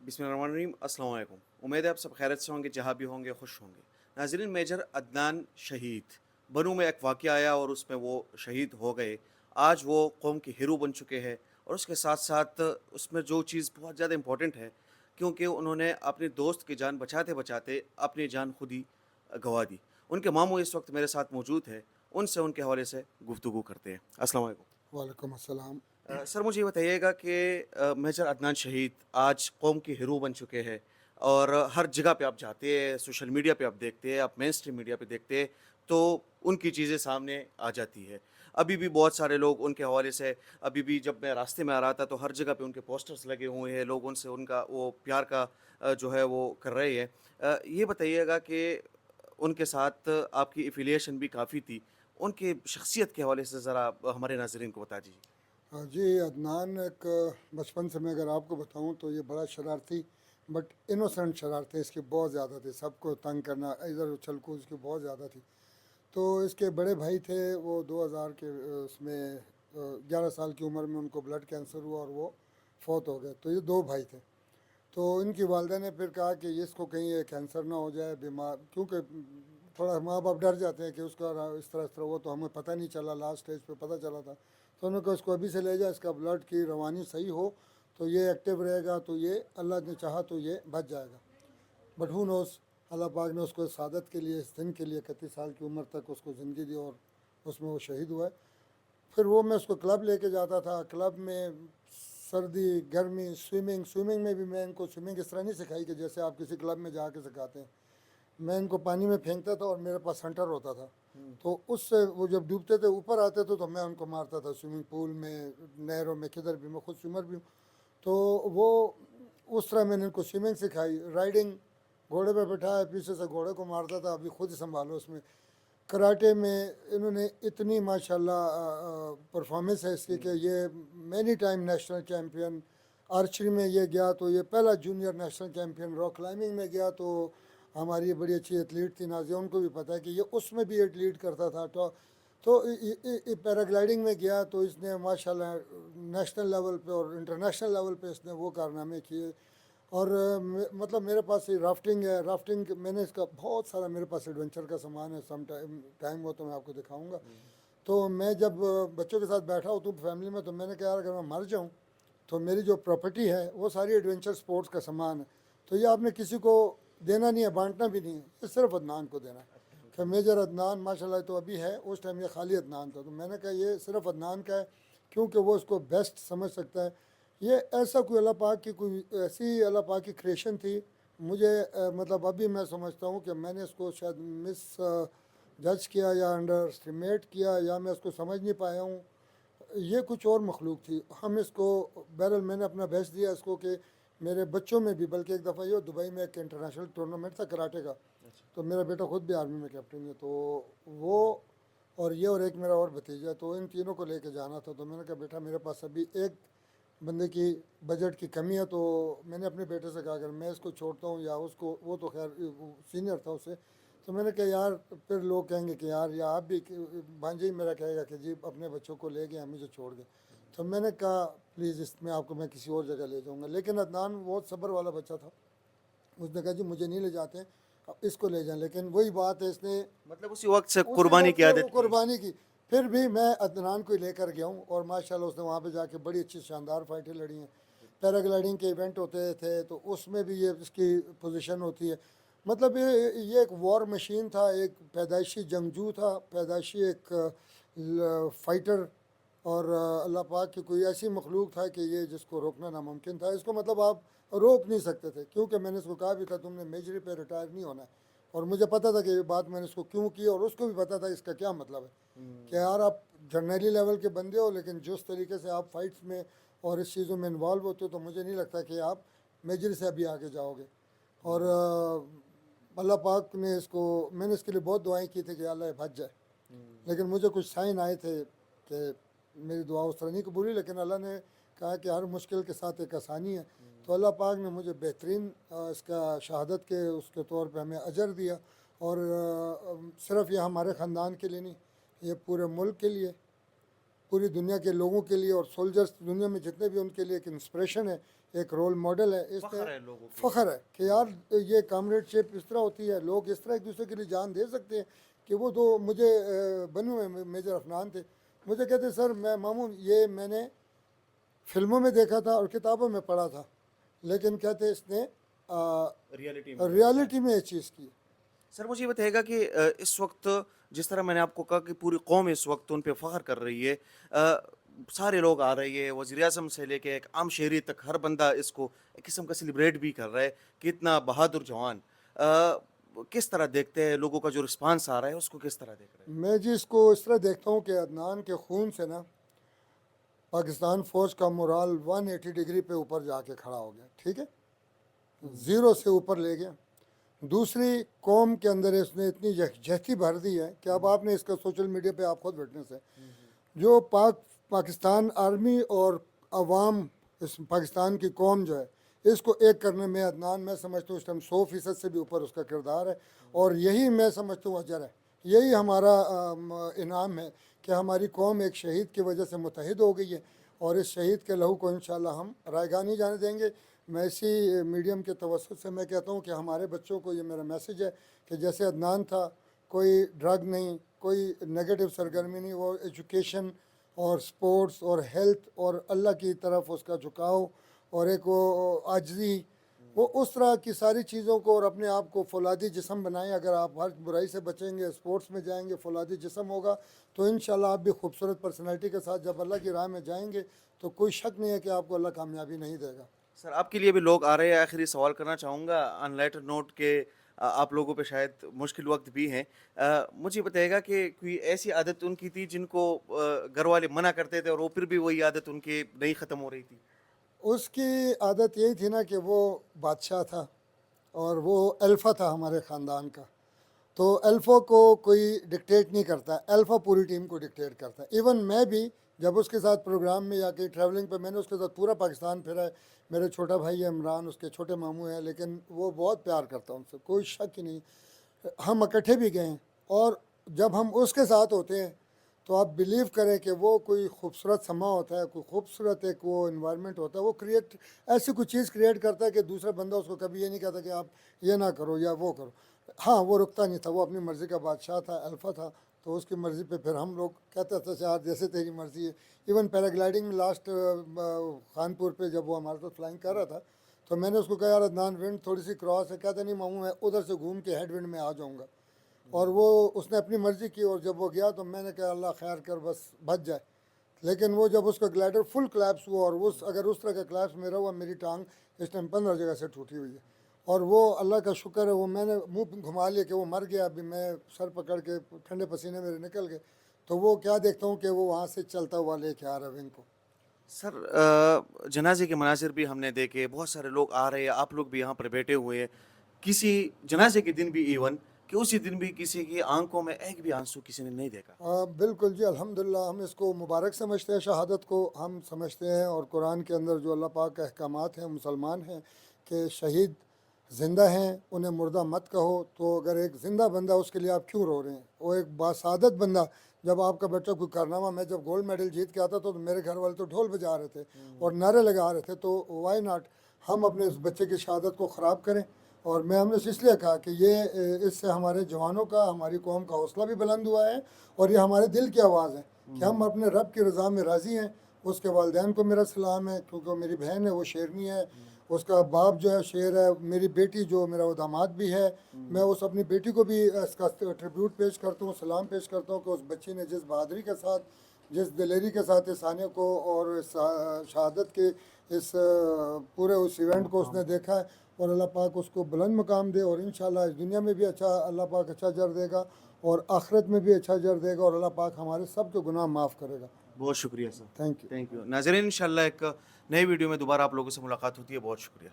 बिस्मिल्लाहिर्रहमानिर्रहीम। अस्सलाम वालेकुम। उम्मीद है आप सब खैरियत से होंगे, जहाँ भी होंगे खुश होंगे। नाज़रीन, मेजर अदनान शहीद बनू में एक वाक़या आया और उसमें वो शहीद हो गए। आज वो कौम के हीरो बन चुके हैं और उसके साथ साथ उसमें जो चीज़ बहुत ज़्यादा इम्पोर्टेंट है, क्योंकि उन्होंने अपने दोस्त की जान बचाते बचाते अपनी जान खुद ही गंवा दी। उनके मामू इस वक्त मेरे साथ मौजूद है, उनसे उनके हवाले से गुफ्तगू करते हैं। अस्सलाम वालेकुम। वालेकुम अस्सलाम। सर, मुझे ये बताइएगा कि मेजर अदनान शहीद आज कौम के हीरो बन चुके हैं और हर जगह पे आप जाते हैं, सोशल मीडिया पे आप देखते हैं, आप मेन स्ट्रीम मीडिया पे देखते हैं, तो उनकी चीज़ें सामने आ जाती है। अभी भी बहुत सारे लोग उनके हवाले से, अभी भी जब मैं रास्ते में आ रहा था तो हर जगह पे उनके पोस्टर्स लगे हुए हैं, लोग उनसे उनका वो प्यार का जो है वो कर रहे हैं। ये बताइएगा कि उनके साथ आपकी एफिलिएशन भी काफ़ी थी, उनकी शख्सियत के हवाले से ज़रा हमारे नाज़रीन को बता दीजिए। हाँ जी, अदनान एक बचपन से मैं अगर आपको बताऊं तो ये बड़ा शरारती बट इनोसेंट शरारतें इसकी बहुत ज़्यादा थी। सबको तंग करना, इधर उछल कूद इसकी बहुत ज़्यादा थी। तो इसके बड़े भाई थे, वो 2000 के उसमें 11 साल की उम्र में उनको ब्लड कैंसर हुआ और वो फौत हो गए। तो ये दो भाई थे। तो इनकी वालदा ने फिर कहा कि इसको कहीं ये कैंसर ना हो जाए, बीमार, क्योंकि थोड़ा माँ बाप डर जाते हैं कि उसका इस तरह वो, तो हमें पता नहीं चला, लास्ट स्टेज पे पता चला था। तो उन्होंने कहा इसको अभी से ले जाए, इसका ब्लड की रवानी सही हो तो ये एक्टिव रहेगा, तो ये अल्लाह ने चाहा तो ये बच जाएगा। बट हु नोस, अल्लाह पाक ने उसको इस सादत के लिए, इस दिन के लिए 31 साल की उम्र तक उसको ज़िंदगी दी और उसमें वो शहीद हुआ है। फिर वो मैं उसको क्लब लेके जाता था। क्लब में सर्दी गर्मी, स्विमिंग स्विमिंग में भी मैं इनको स्विमिंग इस तरह नहीं सिखाई कि जैसे आप किसी क्लब में जाके सिखाते हैं। मैं इनको पानी में फेंकता था और मेरे पास सेंटर होता था। तो उससे वो जब डूबते थे ऊपर आते थे तो मैं उनको मारता था स्विमिंग पूल में, नहरों में, किधर भी। मैं खुद स्विमर भी हूँ। तो वो उस तरह मैंने इनको स्विमिंग सिखाई। राइडिंग, घोड़े पे बैठाया, पीछे से घोड़े को मारता था, अभी खुद ही संभालो उसमें। कराटे में इन्होंने इतनी माशाल्लाह परफॉर्मेंस है इसकी कि ये many time national champion. Archery में ये गया तो ये पहला junior national champion. Rock climbing में गया तो हमारी बड़ी अच्छी एथलीट थी नाजिया, उनको भी पता है कि ये उसमें भी एक लीड करता था। तो पैराग्लाइडिंग में गया तो इसने माशाल्लाह नेशनल लेवल पे और इंटरनेशनल लेवल पे इसने वो कारनामे किए। और मतलब मेरे पास ये राफ्टिंग है। राफ्टिंग मैंने इसका बहुत सारा, मेरे पास एडवेंचर का सामान है। सम टाइम टाइम हो तो मैं आपको दिखाऊंगा। तो मैं जब बच्चों के साथ बैठा हूँ तो फैमिली में, तो मैंने कहा यार अगर मैं मर जाऊँ तो मेरी जो प्रॉपर्टी है वो सारी एडवेंचर स्पोर्ट्स का सामान है। तो ये आपने किसी को देना नहीं है, बांटना भी नहीं है, ये सिर्फ अदनान को देना है। कि मेजर अदनान माशाल्लाह तो अभी है, उस टाइम ये खाली अदनान था। तो मैंने कहा ये सिर्फ अदनान का है, क्योंकि वो इसको बेस्ट समझ सकता है। ये ऐसा कोई अल्लाह पाक की, कोई ऐसी अल्लाह पाक की क्रिएशन थी। मुझे मतलब अभी मैं समझता हूँ कि मैंने इसको शायद मिस जज किया या अंडर एस्टिमेट किया, या मैं इसको समझ नहीं पाया हूँ। ये कुछ और मखलूक थी। हम इसको, बहरहाल मैंने अपना बेस्ट दिया इसको कि मेरे बच्चों में भी, बल्कि एक दफ़ा ये दुबई में एक इंटरनेशनल टूर्नामेंट था कराटे का। तो मेरा बेटा खुद भी आर्मी में कैप्टन है। तो वो और ये और एक मेरा और भतीजा, तो इन तीनों को लेके जाना था। तो मैंने कहा बेटा मेरे पास अभी एक बंदे की बजट की कमी है। तो मैंने अपने बेटे से कहा अगर मैं इसको छोड़ता हूँ या उसको, वो तो खैर सीनियर था उससे। तो मैंने कहा यार फिर लोग कहेंगे कि यार, या आप भी, भांजे ही मेरा कहेगा कि जी अपने बच्चों को ले गए, हम मुझे छोड़ गए। तो मैंने कहा प्लीज़ इसमें आपको मैं किसी और जगह ले जाऊँगा। लेकिन अदनान बहुत सब्र वाला बच्चा था। उसने कहा जी मुझे नहीं ले जाते, अब इसको ले जाएं। लेकिन वही बात है, इसने मतलब उसी वक्त से उसी कुर्बानी वक्त की से वो आदत की। कुर्बानी की। फिर भी मैं अदनान को ही लेकर गया हूँ और माशाल्लाह उसने वहाँ पे जाके बड़ी अच्छी शानदार फाइटें लड़ी हैं। पैराग्लाइडिंग के इवेंट होते थे तो उसमें भी ये इसकी पोजीशन होती है। मतलब ये एक वॉर मशीन था, एक पैदाइशी जंगजू था, पैदाइशी एक फाइटर। और अल्लाह पाक की कोई ऐसी मखलूक था कि ये जिसको रोकना नामुमकिन था। इसको मतलब आप रोक नहीं सकते थे, क्योंकि मैंने इसको कहा भी था तुमने मेजरी पे रिटायर नहीं होना है। और मुझे पता था कि ये बात मैंने इसको क्यों की, और उसको भी पता था इसका क्या मतलब है। कि यार आप जर्नली लेवल के बंदे हो, लेकिन जिस तरीके से आप फाइट्स में और इस चीज़ों में इन्वॉल्व होते हो, तो मुझे नहीं लगता कि आप मेजर से अभी आगे जाओगे। और अल्लाह पाक ने इसको, मैंने इसके लिए बहुत दुआएं की थी कि अल्लाह ये बच जाए। लेकिन मुझे कुछ साइन आए थे कि मेरी दुआ उस तरह नहीं कबूली। लेकिन अल्लाह ने कहा कि हर मुश्किल के साथ एक आसानी है। तो अल्लाह पाक ने मुझे बेहतरीन इसका शहादत के उसके तौर पे हमें अजर दिया। और सिर्फ ये हमारे ख़ानदान के लिए नहीं, ये पूरे मुल्क के लिए, पूरी दुनिया के लोगों के लिए, और सोल्जर्स दुनिया में जितने भी, उनके लिए एक इंस्पिरेशन है। ایک رول ماڈل ہے. اس فخر نے ہے لوگوں کے فخر ہے کہ یار یہ کامریڈ شپ اس طرح ہوتی ہے, لوگ اس طرح ایک دوسرے کے لیے جان دے سکتے ہیں. کہ وہ تو مجھے بنے ہوئے میجر عفنان تھے, مجھے کہتے سر میں ماموں یہ میں نے فلموں میں دیکھا تھا اور کتابوں میں پڑھا تھا, لیکن کہتے اس نے ریئلٹی میں. ریالٹی میں یہ چیز کی. سر مجھے یہ بتائے گا کہ اس وقت جس طرح میں نے آپ کو کہا کہ پوری قوم اس وقت ان پہ فخر کر رہی ہے, سارے لوگ آ رہے ہیں, وزیر اعظم سے لے کے ایک عام شہری تک ہر بندہ اس کو ایک قسم کا سیلیبریٹ بھی کر رہا ہے کہ اتنا بہادر جوان. کس طرح دیکھتے ہیں لوگوں کا جو رسپانس آ رہا ہے, اس کو کس طرح دیکھ رہے ہیں؟ میں جی اس کو اس طرح دیکھتا ہوں کہ عدنان کے خون سے نا پاکستان فوج کا مورال 180 ڈگری پہ اوپر جا کے کھڑا ہو گیا. ٹھیک ہے, زیرو سے اوپر لے گیا. دوسری قوم کے اندر اس نے اتنی یکجہتی بھر دی ہے کہ اب آپ نے اس کا سوشل میڈیا پہ آپ خود وٹنس ہے. جو پاکستان آرمی اور عوام, اس پاکستان کی قوم جو ہے, اس کو ایک کرنے میں عدنان میں سمجھتا ہوں اس ٹائم 100% سے بھی اوپر اس کا کردار ہے. اور یہی میں سمجھتا ہوں اجر ہے, یہی ہمارا انعام ہے کہ ہماری قوم ایک شہید کی وجہ سے متحد ہو گئی ہے, اور اس شہید کے لہو کو انشاءاللہ ہم رائیگاں نہیں جانے دیں گے. میں اسی میڈیم کے توسط سے میں کہتا ہوں کہ ہمارے بچوں کو یہ میرا میسیج ہے کہ جیسے عدنان تھا, کوئی ڈرگ نہیں, کوئی نیگیٹو سرگرمی نہیں, وہ ایجوکیشن اور سپورٹس اور ہیلتھ اور اللہ کی طرف اس کا جھکاؤ اور ایک وہ عاجزی, وہ اس طرح کی ساری چیزوں کو, اور اپنے آپ کو فولادی جسم بنائیں. اگر آپ ہر برائی سے بچیں گے, اسپورٹس میں جائیں گے, فولادی جسم ہوگا, تو انشاءاللہ آپ بھی خوبصورت پرسنالٹی کے ساتھ جب اللہ کی راہ میں جائیں گے تو کوئی شک نہیں ہے کہ آپ کو اللہ کامیابی نہیں دے گا. سر آپ کے لیے بھی لوگ آ رہے ہیں, آخری سوال کرنا چاہوں گا آن لائٹر نوٹ کے, آپ لوگوں پہ شاید مشکل وقت بھی ہیں. مجھے بتائے گا کہ کوئی ایسی عادت ان کی تھی جن کو گھر والے منع کرتے تھے اور وہ پھر بھی وہی عادت ان کی نہیں ختم ہو رہی تھی؟ اس کی عادت یہی تھی نا کہ وہ بادشاہ تھا اور وہ الفا تھا ہمارے خاندان کا. تو الفا کو کوئی ڈکٹیٹ نہیں کرتا, الفا پوری ٹیم کو ڈکٹیٹ کرتا ہے. ایون میں بھی جب اس کے ساتھ پروگرام میں یا کہیں ٹریولنگ پہ, میں نے اس کے ساتھ پورا پاکستان پھرا ہے. میرے چھوٹا بھائی ہے عمران, اس کے چھوٹے ماموں ہیں, لیکن وہ بہت پیار کرتا ہے ان سے, کوئی شک ہی نہیں. ہم اکٹھے بھی گئے ہیں, اور جب ہم اس کے ساتھ ہوتے ہیں تو آپ بلیو کریں کہ وہ کوئی خوبصورت سما ہوتا ہے, کوئی خوبصورت ایک وہ انوائرمنٹ ہوتا ہے, وہ کریٹ ایسی کوئی چیز کریٹ کرتا ہے کہ دوسرا بندہ اس کو کبھی یہ نہیں کہتا کہ آپ یہ نہ کرو یا وہ کرو. ہاں وہ رکتا نہیں تھا, وہ اپنی مرضی کا بادشاہ تھا, الفا تھا, تو اس کی مرضی پہ پھر ہم لوگ کہتے تھے یار جیسے تیری مرضی ہے. ایون پیراگلائڈنگ میں لاسٹ خانپور پہ جب وہ ہمارے ساتھ فلائنگ کر رہا تھا تو میں نے اس کو کہا یار عدنان ونڈ تھوڑی سی کراس ہے, کہتا نہیں ماموں میں ادھر سے گھوم کے ہیڈ ونڈ میں آ جاؤں گا. اور وہ اس نے اپنی مرضی کی, اور جب وہ گیا تو میں نے کہا اللہ خیر کر بس بچ جائے. لیکن وہ جب اس کا گلائڈر فل کلیپس ہوا, اور اگر اس طرح کا کلیپس میرا ہوا, میری ٹانگ اس ٹائم 15 جگہ سے ٹوٹی ہوئی ہے. اور وہ اللہ کا شکر ہے, وہ میں نے منہ گھما لیا کہ وہ مر گیا. ابھی میں سر پکڑ کے ٹھنڈے پسینے میرے نکل گئے, تو وہ کیا دیکھتا ہوں کہ وہ وہاں سے چلتا ہوا لے کے آ رہا ہے ونگ کو. سر جنازے کے مناظر بھی ہم نے دیکھے, بہت سارے لوگ آ رہے ہیں, آپ لوگ بھی یہاں پر بیٹھے ہوئے ہیں. کسی جنازے کے دن بھی ایون کہ اسی دن بھی کسی کی آنکھوں میں ایک بھی آنسو کسی نے نہیں دیکھا. بالکل جی, الحمدللہ ہم اس کو مبارک سمجھتے ہیں, شہادت کو ہم سمجھتے ہیں. اور قرآن کے اندر جو اللہ پاک کے احکامات ہیں, مسلمان ہیں کہ شہید زندہ ہیں, انہیں مردہ مت کہو. تو اگر ایک زندہ بندہ, اس کے لیے آپ کیوں رو رہے ہیں؟ وہ ایک باسعادت بندہ, جب آپ کا بچہ کوئی کارنامہ, میں جب گولڈ میڈل جیت کے آتا تو میرے گھر والے تو ڈھول بجا رہے تھے اور نعرے لگا رہے تھے. تو وائی ناٹ ہم اپنے اس بچے کی شہادت کو خراب کریں. اور میں ہم نے اس لیے کہا کہ یہ اس سے ہمارے جوانوں کا, ہماری قوم کا حوصلہ بھی بلند ہوا ہے, اور یہ ہمارے دل کی آواز ہے کہ ہم اپنے رب کی رضا میں راضی ہیں. اس کے والدین کو میرا سلام ہے, کیونکہ وہ میری بہن ہے, وہ شیرنی ہے. اس کا باپ جو ہے شیر ہے. میری بیٹی جو میرا وہ داماد بھی ہے, میں اس اپنی بیٹی کو بھی اس کا ٹریبیوٹ پیش کرتا ہوں, سلام پیش کرتا ہوں کہ اس بچی نے جس بہادری کے ساتھ, جس دلیری کے ساتھ اس آنے کو اور اس شہادت کے اس پورے اس ایونٹ کو اس نے دیکھا ہے. اور اللہ پاک اس کو بلند مقام دے, اور انشاءاللہ اس دنیا میں بھی اچھا اللہ پاک اچھا اجر دے گا, اور آخرت میں بھی اچھا اجر دے گا, اور اللہ پاک ہمارے سب کے گناہ معاف کرے گا. بہت شکریہ سر, تھینک یو. Thank you. ناظرین انشاءاللہ ایک نئے ویڈیو میں دوبارہ آپ لوگوں سے ملاقات ہوتی ہے. بہت شکریہ.